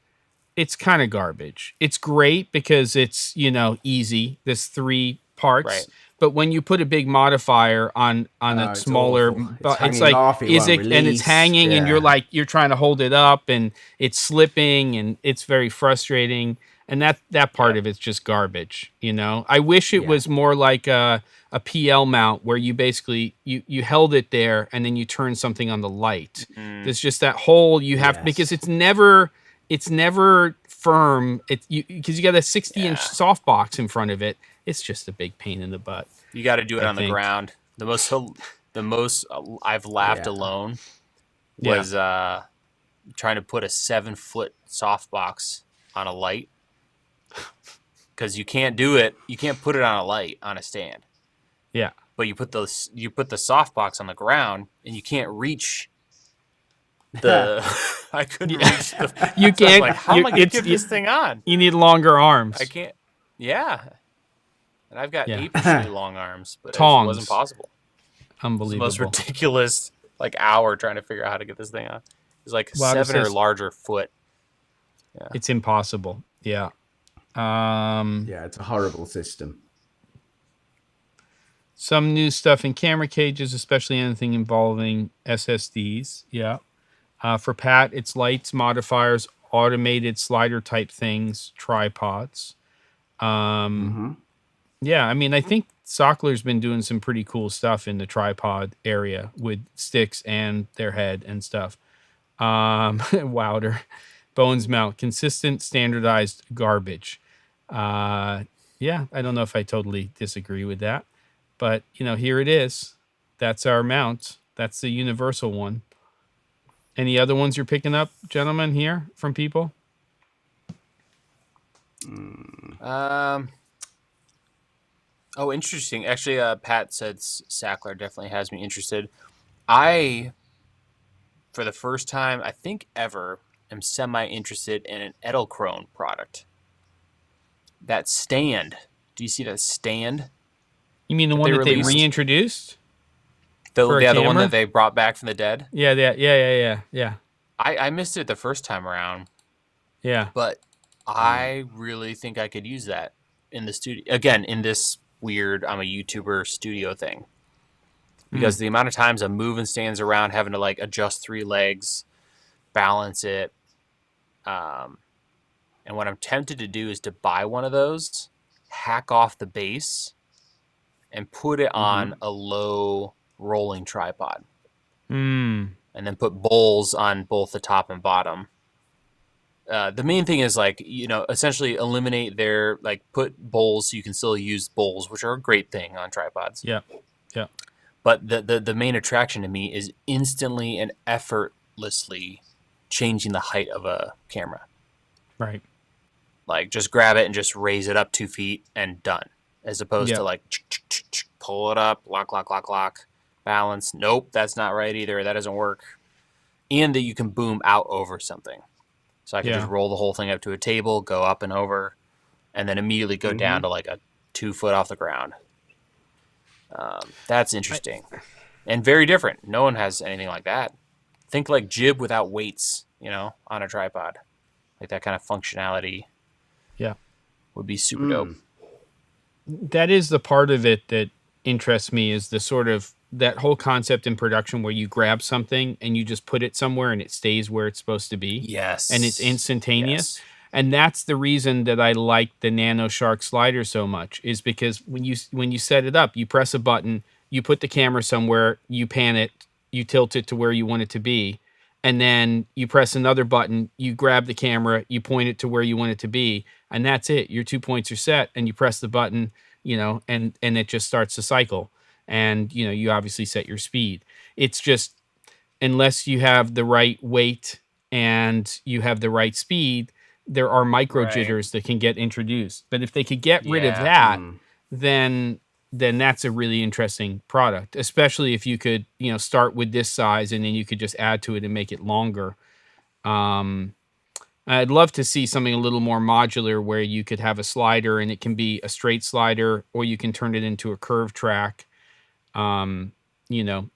it's kind of garbage. It's great because it's, you know, easy. There's 3 parts. Right. But when you put a big modifier on a it's smaller, awful. it's hanging like, off, it is won't it, and it's release. hanging, and Yeah. you're trying to hold it up, and it's slipping, and it's very frustrating. And that part of it's just garbage, you know. I wish it was more like a PL mount where you basically you held it there and then you turn something on the light. There's just that hole you have, because it's never firm. Because you got a 60-inch softbox in front of it. It's just a big pain in the butt. You got to do it on the think. ground. The most I've laughed Yeah. alone Yeah. was trying to put a 7-foot softbox on a light, because you can't do it. You can't put it on a light on a stand, Yeah. but you put the softbox on the ground, and you can't reach the. I couldn't reach the. You So I was can't. like, how am I gonna get this thing on? You need longer arms. I can't. Yeah, and I've got Yeah. apishly long arms, but it Tongs. wasn't possible. It's the Unbelievable. most ridiculous hour trying to figure out how to get this thing on. It's like Wada 7 or says- larger foot. It's impossible. Yeah. Yeah, it's a horrible system. Some new stuff in camera cages, especially anything involving SSDs. Yeah. For Pat, it's lights, modifiers, automated slider type things, tripods. Yeah, I mean, I think Sockler's been doing some pretty cool stuff in the tripod area with sticks and their head and stuff. Wowder. Bones Mount, consistent, standardized garbage. Yeah, I don't know if I totally disagree with that. But, here it is. That's our mount. That's the universal one. Any other ones you're picking up, gentlemen, here from people? Oh, interesting. Actually, Pat said Sackler definitely has me interested. I, for the first time, I think ever, am semi-interested in an Edelkrone product. That stand. Do you see that stand? You mean the one that they released? Reintroduced? The For a one camera? that they brought back from the dead? Yeah. I missed it the first time around, Yeah. but I really think I could use that in the studio. Again, in this weird, I'm a YouTuber studio thing. Because the amount of times I'm moving stands around, having to like adjust 3 legs, balance it. And what I'm tempted to do is to buy one of those, hack off the base, and put it on a low rolling tripod. And then put bowls on both the top and bottom. The main thing is essentially eliminate their, put bowls so you can still use bowls, which are a great thing on tripods. Yeah. But the main attraction to me is instantly and effortlessly changing the height of a camera. Right. Like, just grab it and just raise it up 2 feet and done. As opposed to pull it up, lock, balance. Nope, that's not right either. That doesn't work. And that you can boom out over something. So I can just roll the whole thing up to a table, go up and over, and then immediately go down to like a 2 foot off the ground. That's interesting. And very different. No one has anything like that. Think like jib without weights, on a tripod. Like that kind of functionality. Yeah. Would be super dope. That is the part of it that interests me, is the sort of that whole concept in production where you grab something and you just put it somewhere and it stays where it's supposed to be. Yes. And it's instantaneous. Yes. And that's the reason that I like the Nano Shark slider so much, is because when you set it up, you press a button, you put the camera somewhere, you pan it, you tilt it to where you want it to be, and then you press another button, you grab the camera, you point it to where you want it to be, and that's it. Your 2 points are set, and you press the button, and it just starts the cycle. And, you obviously set your speed. It's just, unless you have the right weight and you have the right speed, there are micro jitters that can get introduced. But if they could get rid of that, then that's a really interesting product, especially if you could, start with this size and then you could just add to it and make it longer. I'd love to see something a little more modular where you could have a slider and it can be a straight slider, or you can turn it into a curved track.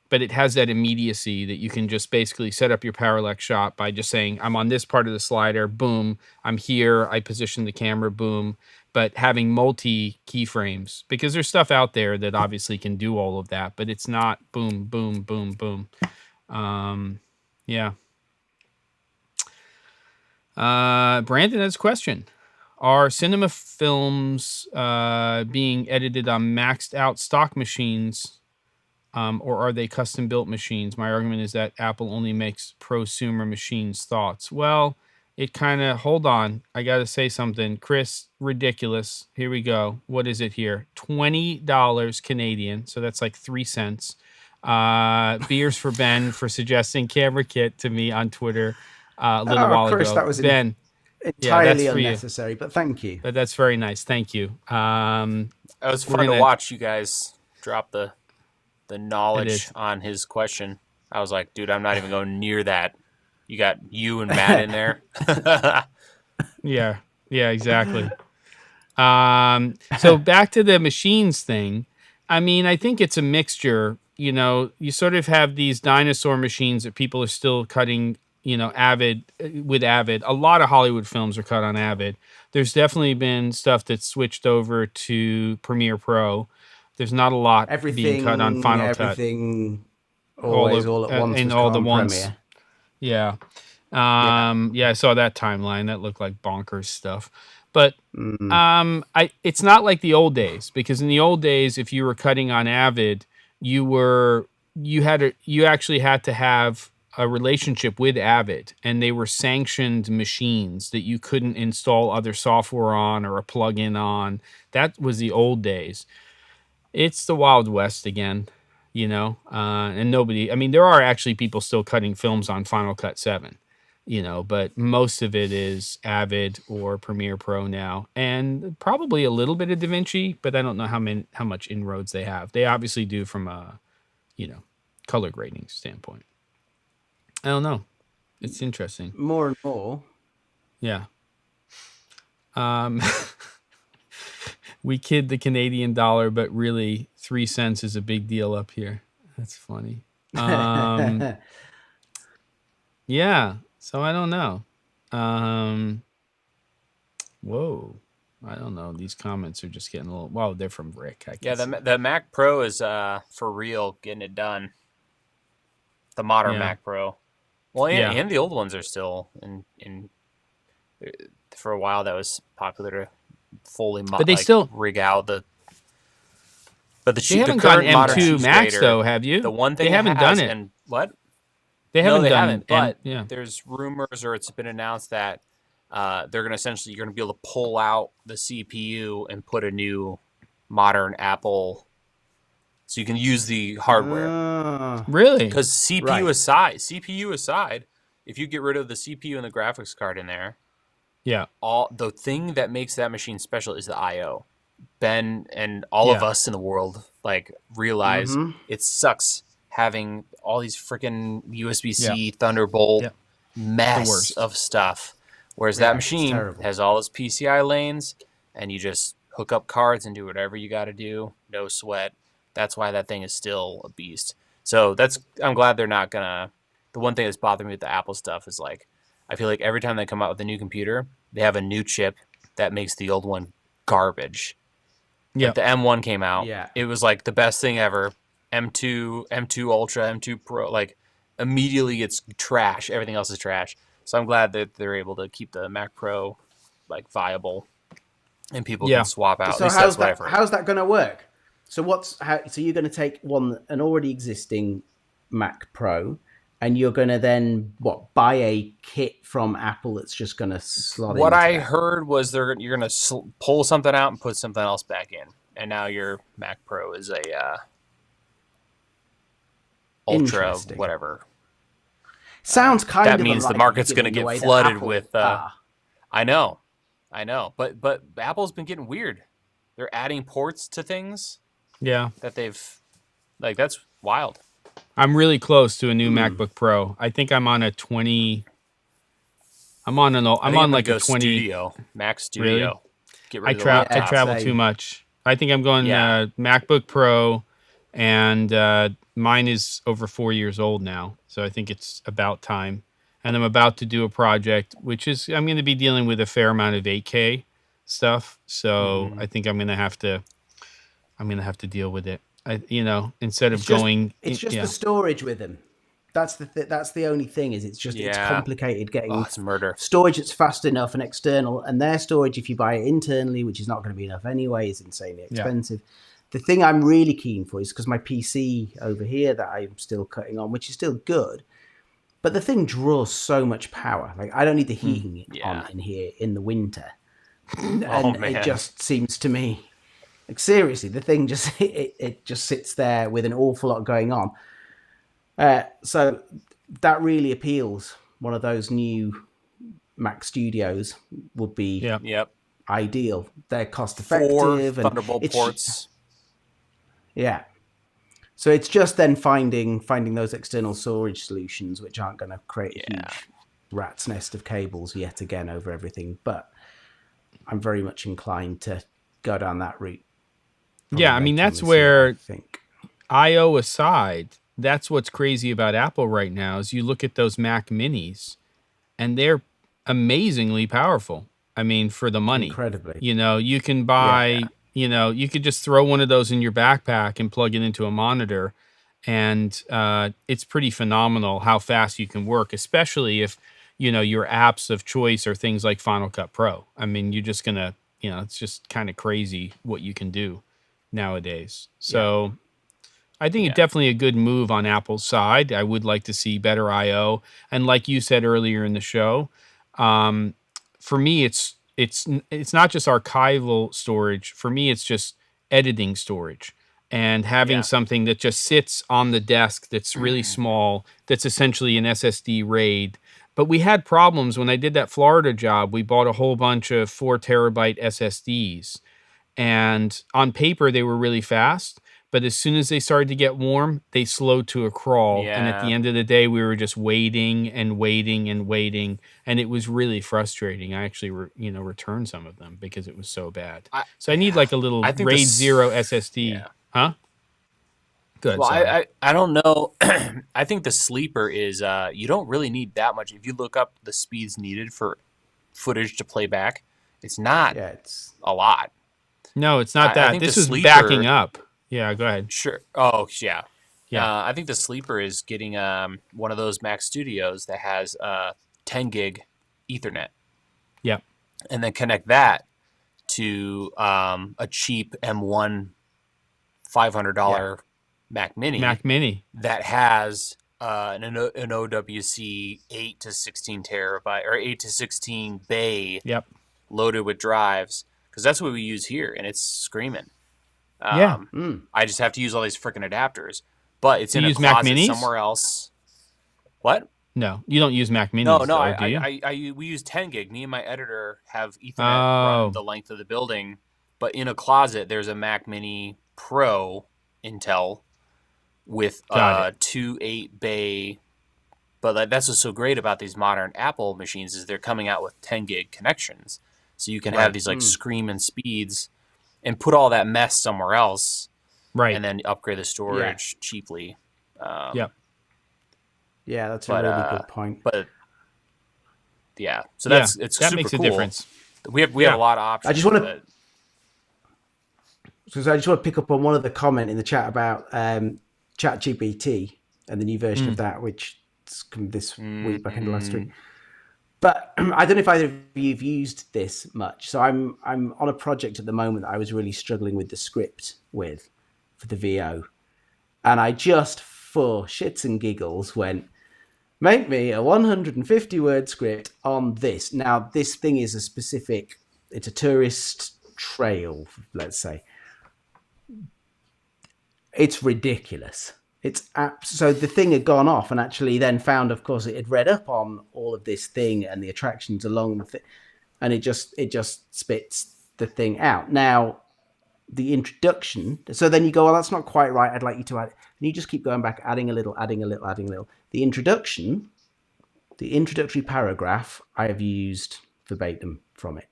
But it has that immediacy that you can just basically set up your parallax shot by just saying, I'm on this part of the slider, boom, I'm here, I position the camera, boom. But having multi keyframes, because there's stuff out there that obviously can do all of that, but it's not boom, boom, boom, boom. Yeah. Brandon has a question. Are cinema films being edited on maxed out stock machines, or are they custom built machines? My argument is that Apple only makes prosumer machines. Thoughts? Well, it kind of, hold on, I got to say something. Chris, ridiculous. Here we go. What is it here? $20 Canadian. So that's like 3 cents. Beers for Ben for suggesting camera kit to me on Twitter a little while Chris, ago. that was Ben, entirely that's for you. unnecessary, but thank you. But that's very nice. Thank you. It was fun to watch you guys drop the knowledge on his question. I was like, dude, I'm not even going near that. You got you and Matt in there. Yeah, exactly. So back to the machines thing. I mean, I think it's a mixture. You know, you sort of have these dinosaur machines that people are still cutting, you know, with Avid. A lot of Hollywood films are cut on Avid. There's definitely been stuff that's switched over to Premiere Pro. There's not a lot being cut on Final Cut. Everything always all at once in was all cut the on ones. Premiere. Yeah. I saw that timeline. That looked like bonkers stuff. But it's not like the old days, because in the old days, if you were cutting on Avid, you actually had to have a relationship with Avid, and they were sanctioned machines that you couldn't install other software on or a plugin on. That was the old days. It's the Wild West again, you know, and nobody, I mean, there are actually people still cutting films on Final Cut 7, you know, but most of it is Avid or Premiere Pro now, and probably a little bit of DaVinci, but I don't know how much inroads they have. They obviously do from a, you know, color grading standpoint. I don't know. It's interesting. More and more. Yeah. We kid the Canadian dollar, but really 3 cents is a big deal up here. That's funny. Yeah. So I don't know. Whoa. I don't know. These comments are just getting a little, well, they're from Rick. The Mac Pro is for real getting it done. The modern Mac Pro. Well, and the old ones are still in for a while. That was popular to fully rig out the. But they haven't done M2 Max though, have you? The one thing they haven't done it. And what? They haven't they done haven't, it. But yeah. There's rumors, or it's been announced that they're going to you're going to be able to pull out the CPU and put a new modern Apple, so you can use the hardware. Really? Because CPU aside, if you get rid of the CPU and the graphics card in there, the thing that makes that machine special is the I/O. Ben and all of us in the world realize it sucks having all these freaking USB-C Thunderbolt mess of stuff. Whereas that machine has all its PCI lanes, and you just hook up cards and do whatever you got to do. No sweat. That's why that thing is still a beast. So I'm glad they're not gonna. The one thing that's bothering me with the Apple stuff is I feel like every time they come out with a new computer, they have a new chip that makes the old one garbage. Yeah, the M1 came out. Yeah, it was the best thing ever. M2 Ultra, M2 Pro, immediately it's trash. Everything else is trash. So I'm glad that they're able to keep the Mac Pro viable, and people can swap out. So how's that going to work? So so you're going to take an already existing Mac Pro, and you're going to then buy a kit from Apple that's just going to slot in. What I heard was you're going to pull something out and put something else back in, and now your Mac Pro is a Ultra whatever. Sounds kind of. That means the market's going to get flooded with. I know, but Apple's been getting weird. They're adding ports to things. Yeah, that they've that's wild. I'm really close to a new MacBook Pro. I think I'm on a 20. I'm on a 20 Studio, Mac Studio. Really? Get rid of I travel too much. I think I'm going MacBook Pro, and mine is over 4 years old now, so I think it's about time. And I'm about to do a project, which is I'm going to be dealing with a fair amount of 8K stuff. So I think I'm going to have to deal with it. Instead of going, it's just the storage with them. That's the only thing is it's complicated getting it's murder. Storage that's fast enough and external, and their storage, if you buy it internally, which is not going to be enough anyway, is insanely expensive. The thing I'm really keen for is because my PC over here that I'm still cutting on, which is still good, but the thing draws so much power. Like I don't need the heating on Yeah. in here in the winter, Oh and man. it just seems to me, like seriously, the thing just it just sits there with an awful lot going on. So that really appeals. One of those new Mac Studios would be Yeah. Yep. ideal. They're cost 4 effective, and Thunderbolt it's ports. yeah. So it's just then finding those external storage solutions, which aren't going to create a huge rat's nest of cables yet again over everything. But I'm very much inclined to go down that route. Yeah, I mean, later on that's this year, I where think. I/O aside, that's what's crazy about Apple right now is you look at those Mac Minis, and they're amazingly powerful. I mean, for the money, Incredibly. you can buy, you could just throw one of those in your backpack and plug it into a monitor, and it's pretty phenomenal how fast you can work, especially if your apps of choice are things like Final Cut Pro. I mean, you're just gonna, it's just kind of crazy what you can do nowadays. So I think it's definitely a good move on Apple's side. I would like to see better I/O, and like you said earlier in the show, for me, it's not just archival storage. For me, it's just editing storage and having something that just sits on the desk that's really small, that's essentially an SSD RAID. But we had problems when I did that Florida job. We bought a whole bunch of 4 terabyte SSDs, and on paper they were really fast. But as soon as they started to get warm, they slowed to a crawl. And at the end of the day, we were just waiting and waiting and waiting. And it was really frustrating. I actually, returned some of them because it was so bad. So I need like a little RAID 0 SSD. Yeah. Huh? Good. Well, sorry. I don't know. I think the sleeper is you don't really need that much. If you look up the speeds needed for footage to play back, it's not It's a lot. No, it's not I that. think This the is sleeper- backing up. Yeah, go ahead. Sure. Oh, yeah. Yeah. I think the sleeper is getting one of those Mac Studios that has 10 gig Ethernet, Yeah. and then connect that to a cheap M1 $500 Mac Mini. Mac Mini. That has an OWC 8 to 16 terabyte or 8 to 16 bay Yep. loaded with drives, because that's what we use here, and it's screaming. Yeah. I just have to use all these freaking adapters, but it's Do in you a use Mac closet Minis? somewhere else. What? No, you don't use Mac Minis. No, though, do you? we use 10 gig. Me and my editor have Ethernet Oh. run the length of the building, but in a closet there's a Mac Mini Pro Intel with Got 2 8 bay. But that's what's so great about these modern Apple machines is they're coming out with 10 gig connections, so you can have these like screaming speeds, and put all that mess somewhere else, Right. and then upgrade the storage cheaply. Yep. yeah, that's a But, really good point. But yeah, so Yeah, it's that super makes a cool. difference. We have a lot of options. I just wanna- but- So I just want to pick up on one of the comment in the chat about ChatGPT and the new version of that, which is come this week, back in the last week. But I don't know if either of you have used this much. So I'm on a project at the moment that I was really struggling with the script with for the VO, and I just, for shits and giggles, went, make me a 150 word script on this. Now this thing is it's a tourist trail, let's say. It's ridiculous. So the thing had gone off, and actually then found, of course, it had read up on all of this thing and the attractions along the thing, and it just spits the thing out. Now, the introduction. So then you go, well, that's not quite right. I'd like you to add, and you just keep going back, adding a little. The introduction, the introductory paragraph, I have used verbatim from it.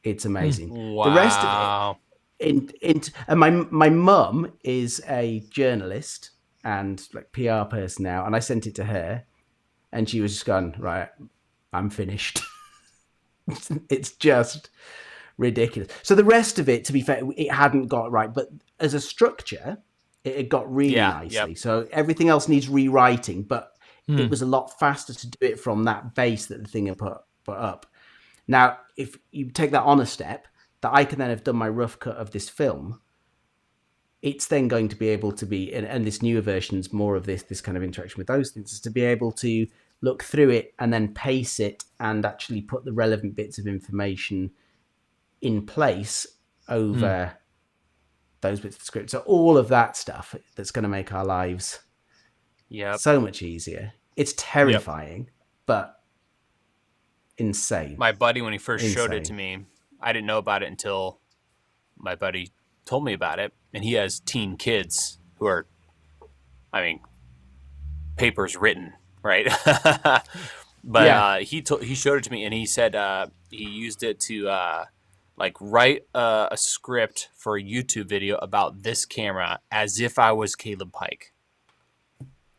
It's amazing. Wow. The rest of it. And my mum is a journalist and like PR person now, and I sent it to her, and she was just going, right, I'm finished. It's just ridiculous. So the rest of it, to be fair, it hadn't got right, but as a structure, it had got really nicely. So everything else needs rewriting, but it was a lot faster to do it from that base that the thing had put up. Now, if you take that on a step, that I can then have done my rough cut of this film, it's then going to be able to be, and this newer version's more of this kind of interaction with those things, is to be able to look through it and then pace it and actually put the relevant bits of information in place over those bits of the script. So all of that stuff that's going to make our lives so much easier. It's terrifying, but insane. My buddy, when he first showed it to me, I didn't know about it until my buddy told me about it. And he has teen kids who are, I mean, papers written, right? But he showed it to me, and he said he used it to like write a script for a YouTube video about this camera as if I was Caleb Pike.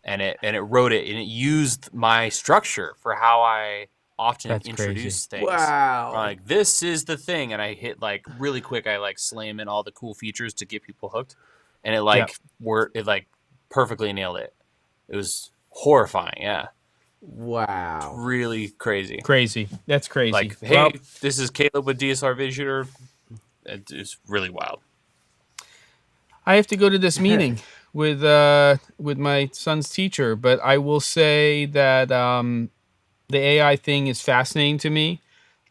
And it wrote it, and it used my structure for how I often introduce things. Wow. Like, this is the thing, and I hit like really quick. I like slam in all the cool features to get people hooked, and it like perfectly nailed it. It was horrifying. Yeah. Wow. Really crazy. That's crazy. Like, hey, this is Caleb with DSLR Video Shooter. It's really wild. I have to go to this meeting with my son's teacher, but I will say that the AI thing is fascinating to me,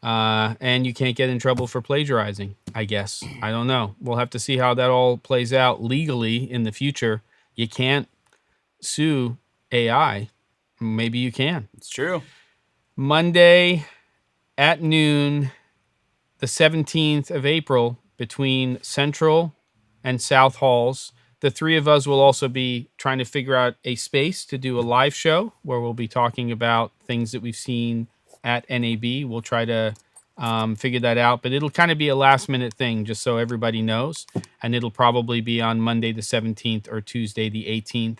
and you can't get in trouble for plagiarizing, I guess. I don't know. We'll have to see how that all plays out legally in the future. You can't sue AI. Maybe you can. It's true. Monday at noon, the 17th of April, between Central and South Halls. The three of us will also be trying to figure out a space to do a live show where we'll be talking about things that we've seen at NAB. We'll try to figure that out, but it'll kind of be a last minute thing just so everybody knows. And it'll probably be on Monday the 17th or Tuesday the 18th.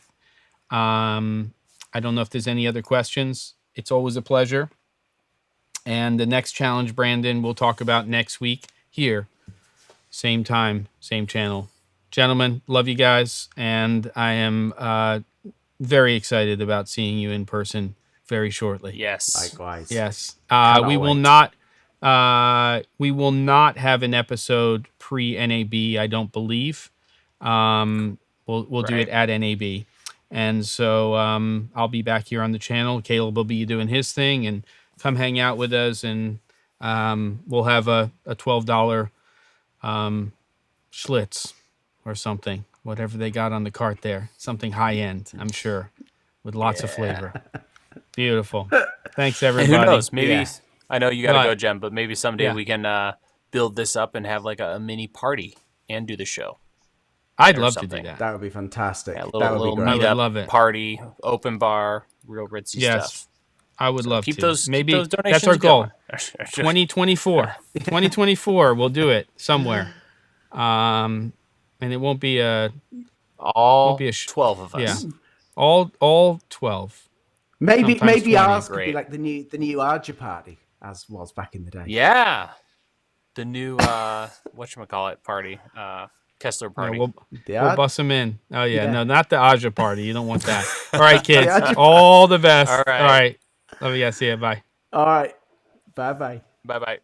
I don't know if there's any other questions. It's always a pleasure. And the next challenge, Brandon, we'll talk about next week here. Same time, same channel. Gentlemen, love you guys. And I am very excited about seeing you in person very shortly. Yes. Likewise. Yes. We will not have an episode pre-NAB, I don't believe. We'll do it at NAB. And so I'll be back here on the channel. Caleb will be doing his thing, and come hang out with us. And we'll have a $12 Schlitz or something, whatever they got on the cart there. Something high end, I'm sure, with lots of flavor. Beautiful. Thanks, everybody. And who knows? Maybe I know you got to go, Jem, but maybe someday we can build this up and have like a mini party and do the show. I'd love to do that. That would be fantastic. Yeah, that would be great. I would love it. Party, open bar, real ritzy stuff. I would love keep to. Those, maybe keep those donations that's our goal. Going. 2024, we'll do it somewhere. And it won't be all 12 of us. Yeah, all 12. Maybe 20. ours could be like the new Arja party, as was back in the day. Yeah, the new whatchamacallit party. Kessler party. Yeah, we'll bust them in. Oh, yeah. No, not the Aja party. You don't want that. All right, kids. All the best. All right. Love you guys. See ya. Bye. All right. Bye-bye. Bye-bye.